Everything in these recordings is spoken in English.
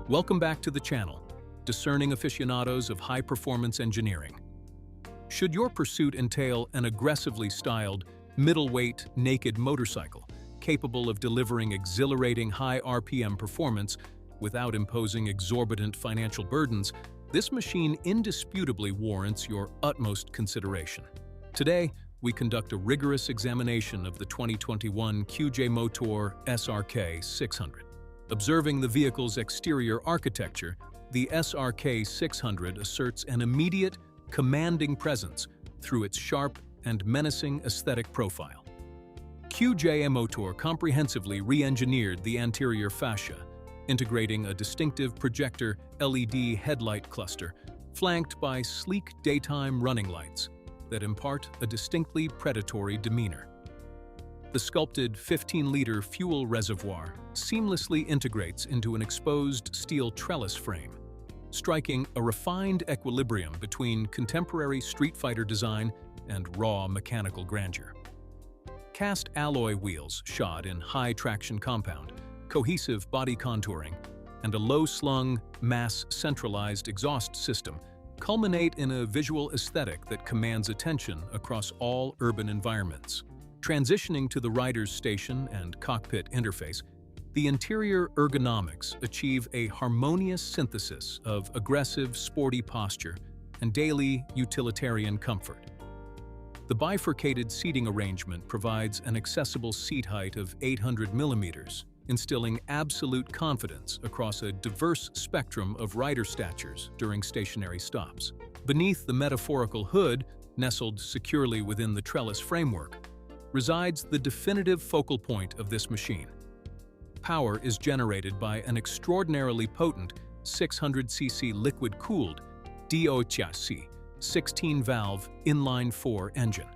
Welcome back to the channel, discerning aficionados of high-performance engineering. Should your pursuit entail an aggressively styled, middleweight, naked motorcycle capable of delivering exhilarating high RPM performance without imposing exorbitant financial burdens, this machine indisputably warrants your utmost consideration. Today, we conduct a rigorous examination of the 2021 QJMOTOR SRK 600. Observing the vehicle's exterior architecture, the SRK 600 asserts an immediate, commanding presence through its sharp and menacing aesthetic profile. QJMOTOR comprehensively re-engineered the anterior fascia, integrating a distinctive projector LED headlight cluster, flanked by sleek daytime running lights that impart a distinctly predatory demeanor. The sculpted 15-liter fuel reservoir seamlessly integrates into an exposed steel trellis frame, striking a refined equilibrium between contemporary Streetfighter design and raw mechanical grandeur. Cast alloy wheels shod in high-traction compound, cohesive body contouring, and a low-slung, mass-centralized exhaust system culminate in a visual aesthetic that commands attention across all urban environments. Transitioning to the rider's station and cockpit interface, the interior ergonomics achieve a harmonious synthesis of aggressive, sporty posture and daily utilitarian comfort. The bifurcated seating arrangement provides an accessible seat height of 800 millimeters, instilling absolute confidence across a diverse spectrum of rider statures during stationary stops. Beneath the metaphorical hood, nestled securely within the trellis framework, resides the definitive focal point of this machine. Power is generated by an extraordinarily potent 600cc liquid-cooled DOHC 16-valve inline-4 engine.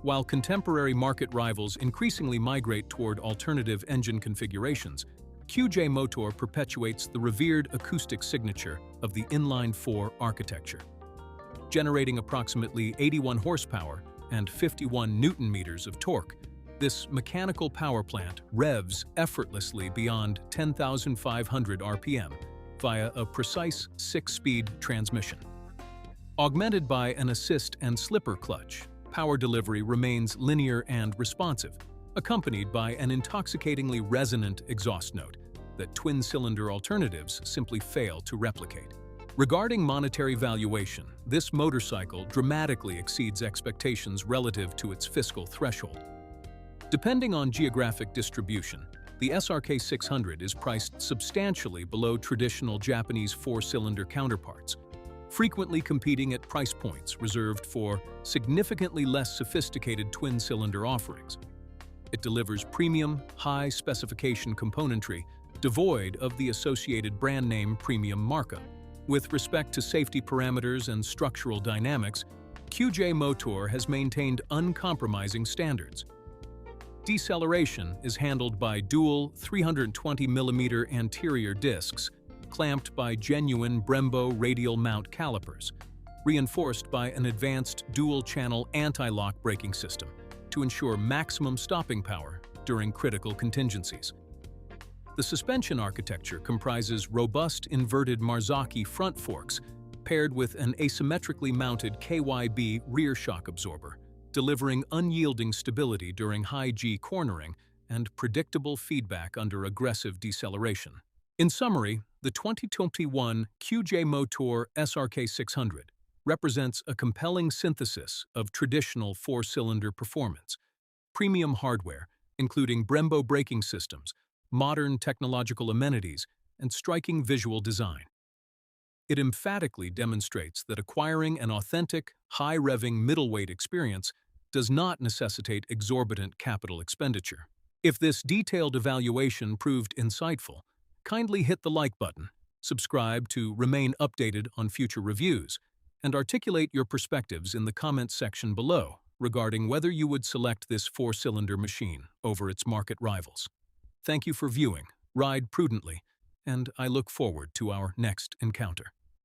While contemporary market rivals increasingly migrate toward alternative engine configurations, QJMOTOR perpetuates the revered acoustic signature of the inline-4 architecture. Generating approximately 81 horsepower and 51 newton-meters of torque, this mechanical power plant revs effortlessly beyond 10,500 RPM via a precise 6-speed transmission. Augmented by an assist and slipper clutch, power delivery remains linear and responsive, accompanied by an intoxicatingly resonant exhaust note that twin-cylinder alternatives simply fail to replicate. Regarding monetary valuation, this motorcycle dramatically exceeds expectations relative to its fiscal threshold. Depending on geographic distribution, the SRK 600 is priced substantially below traditional Japanese four-cylinder counterparts, frequently competing at price points reserved for significantly less sophisticated twin-cylinder offerings. It delivers premium, high-specification componentry devoid of the associated brand name premium markup. With respect to safety parameters and structural dynamics, QJMOTOR has maintained uncompromising standards. Deceleration is handled by dual 320mm anterior discs clamped by genuine Brembo radial mount calipers, reinforced by an advanced dual-channel anti-lock braking system to ensure maximum stopping power during critical contingencies. The suspension architecture comprises robust inverted Marzocchi front forks paired with an asymmetrically mounted KYB rear shock absorber, delivering unyielding stability during high-G cornering and predictable feedback under aggressive deceleration. In summary, the 2021 QJMOTOR SRK 600 represents a compelling synthesis of traditional four-cylinder performance, premium hardware, including Brembo braking systems, modern technological amenities, and striking visual design. It emphatically demonstrates that acquiring an authentic, high-revving middleweight experience does not necessitate exorbitant capital expenditure. If this detailed evaluation proved insightful, kindly hit the like button, subscribe to remain updated on future reviews, and articulate your perspectives in the comments section below regarding whether you would select this four-cylinder machine over its market rivals. Thank you for viewing, ride prudently, and I look forward to our next encounter.